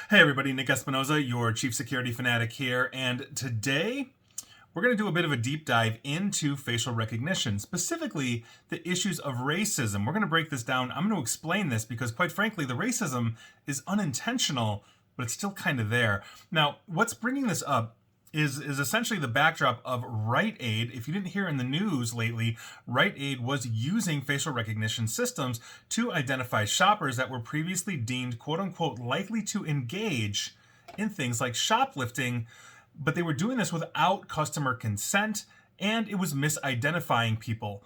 Hey everybody, Nick Espinoza, your Chief Security Fanatic here, and today we're going to do a bit of a deep dive into facial recognition, specifically the issues of racism. We're going to break this down. I'm going to explain this because, quite frankly, the racism is unintentional, but it's still kind of there. Now, what's bringing this up is essentially the backdrop of Rite Aid. If you didn't hear in the news lately, Rite Aid was using facial recognition systems to identify shoppers that were previously deemed quote unquote likely to engage in things like shoplifting, but they were doing this without customer consent, and it was misidentifying people.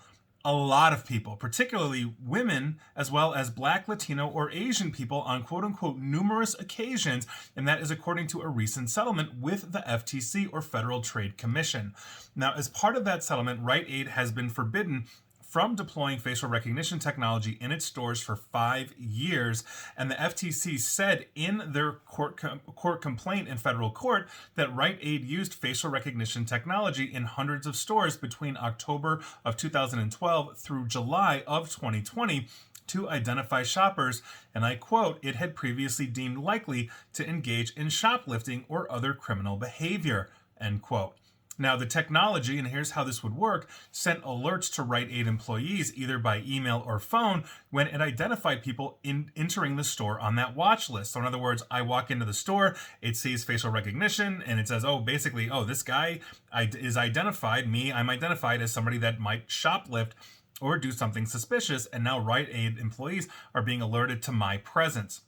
A lot of people, particularly women, as well as Black, Latino, or Asian people on quote-unquote numerous occasions, and that is according to a recent settlement with the FTC, or Federal Trade Commission. Now, as part of that settlement, Rite Aid has been forbidden from deploying facial recognition technology in its stores for 5 years, and the FTC said in their court complaint in federal court that Rite Aid used facial recognition technology in hundreds of stores between October of 2012 through July of 2020 to identify shoppers, and I quote, "It had previously deemed likely to engage in shoplifting or other criminal behavior," end quote. Now, the technology, and here's how this would work, sent alerts to Rite Aid employees either by email or phone when it identified people entering the store on that watch list. So in other words, I walk into the store, it sees facial recognition, and it says, this guy is identified, I'm identified as somebody that might shoplift or do something suspicious, and now Rite Aid employees are being alerted to my presence.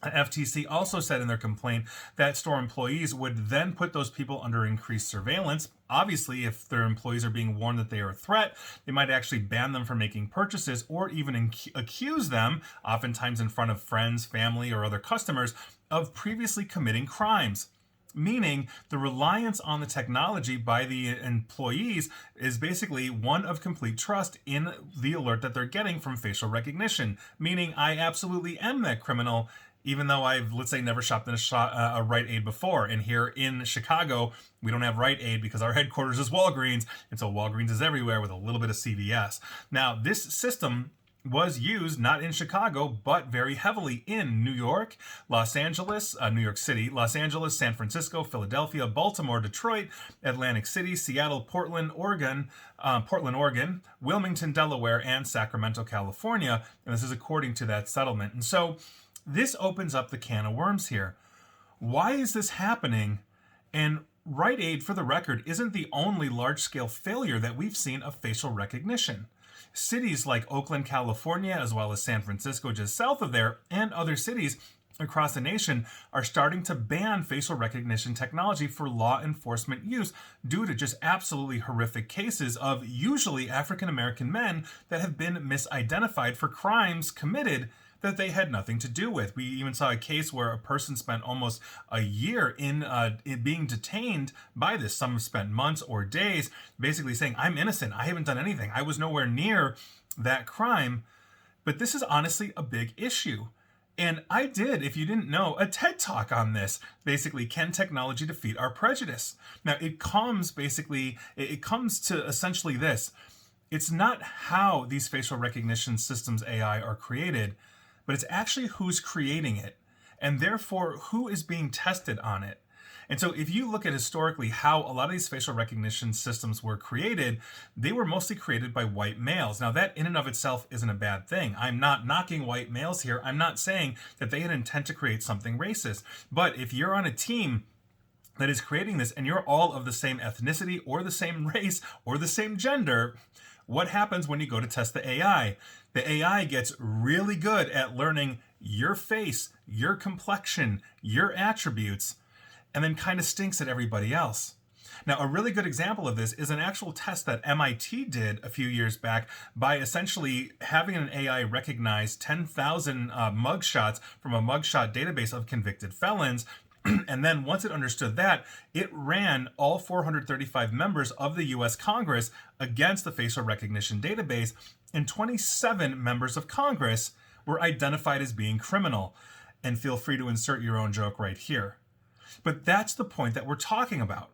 The FTC also said in their complaint that store employees would then put those people under increased surveillance. Obviously, if their employees are being warned that they are a threat, they might actually ban them from making purchases or even accuse them, oftentimes in front of friends, family, or other customers, of previously committing crimes. Meaning the reliance on the technology by the employees is basically one of complete trust in the alert that they're getting from facial recognition. Meaning I absolutely am that criminal, even though I've, let's say, never shopped in a Rite Aid before. And here in Chicago, we don't have Rite Aid because our headquarters is Walgreens, and so Walgreens is everywhere with a little bit of CVS. Now, this system was used not in Chicago, but very heavily in New York, Los Angeles, New York City, Los Angeles, San Francisco, Philadelphia, Baltimore, Detroit, Atlantic City, Seattle, Portland, Oregon, Wilmington, Delaware, and Sacramento, California. And this is according to that settlement. And so this opens up the can of worms here. Why is this happening? And Rite Aid, for the record, isn't the only large-scale failure that we've seen of facial recognition. Cities like Oakland, California, as well as San Francisco just south of there, and other cities across the nation are starting to ban facial recognition technology for law enforcement use due to just absolutely horrific cases of usually African American men that have been misidentified for crimes committed that they had nothing to do with. We even saw a case where a person spent almost a year in being detained by this. Some have spent months or days, basically saying, I'm innocent, I haven't done anything, I was nowhere near that crime. But this is honestly a big issue. And I did, if you didn't know, a TED Talk on this. Basically, can technology defeat our prejudice? Now, it comes to essentially this. It's not how these facial recognition systems AI are created, but it's actually who's creating it, and therefore who is being tested on it. And so if you look at historically how a lot of these facial recognition systems were created, they were mostly created by white males. Now that in and of itself isn't a bad thing. I'm not knocking white males here. I'm not saying that they had intent to create something racist. But if you're on a team that is creating this and you're all of the same ethnicity or the same race or the same gender, what happens when you go to test the AI? The AI gets really good at learning your face, your complexion, your attributes, and then kind of stinks at everybody else. Now, a really good example of this is an actual test that MIT did a few years back by essentially having an AI recognize 10,000 mugshots from a mugshot database of convicted felons. And then once it understood that, it ran all 435 members of the US Congress against the facial recognition database, and 27 members of Congress were identified as being criminal. And feel free to insert your own joke right here. But that's the point that we're talking about.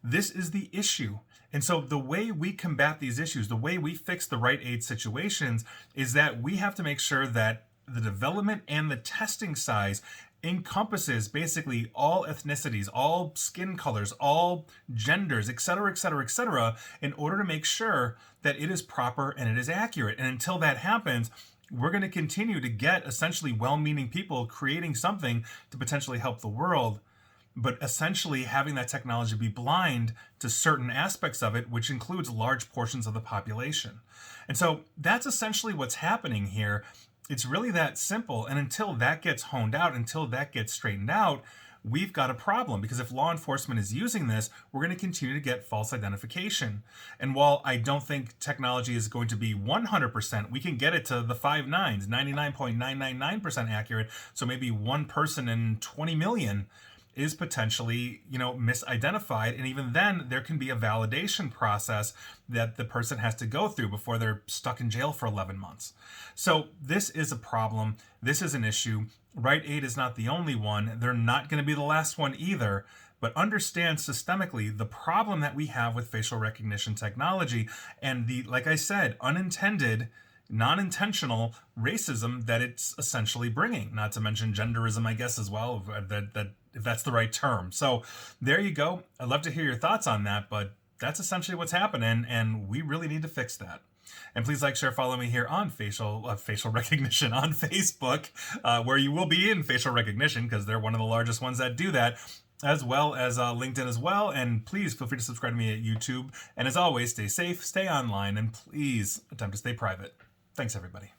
This is the issue. And so the way we combat these issues, the way we fix the Rite Aid situations, is that we have to make sure that the development and the testing size encompasses basically all ethnicities, all skin colors, all genders, etc., etc., etc., in order to make sure that it is proper and it is accurate. And until that happens, we're going to continue to get essentially well-meaning people creating something to potentially help the world, but essentially having that technology be blind to certain aspects of it, which includes large portions of the population. And so that's essentially what's happening here. It's really that simple. And until that gets honed out, until that gets straightened out, we've got a problem, because if law enforcement is using this, we're going to continue to get false identification. And while I don't think technology is going to be 100%, we can get it to the 5 nines, 99.999% accurate. So maybe one person in 20 million is potentially, misidentified. And even then, there can be a validation process that the person has to go through before they're stuck in jail for 11 months. So this is a problem. This is an issue. Rite Aid is not the only one. They're not going to be the last one either. But understand systemically the problem that we have with facial recognition technology and the, like I said, unintended, non-intentional racism that it's essentially bringing, not to mention genderism, I guess, as well, that if that's the right term. So there you go. I'd love to hear your thoughts on that, but that's essentially what's happening, and we really need to fix that. And please like, share, follow me here on facial recognition on Facebook, where you will be in facial recognition, because they're one of the largest ones that do that, as well as LinkedIn as well. And please feel free to subscribe to me at YouTube. And as always, stay safe, stay online, and please attempt to stay private. Thanks, everybody.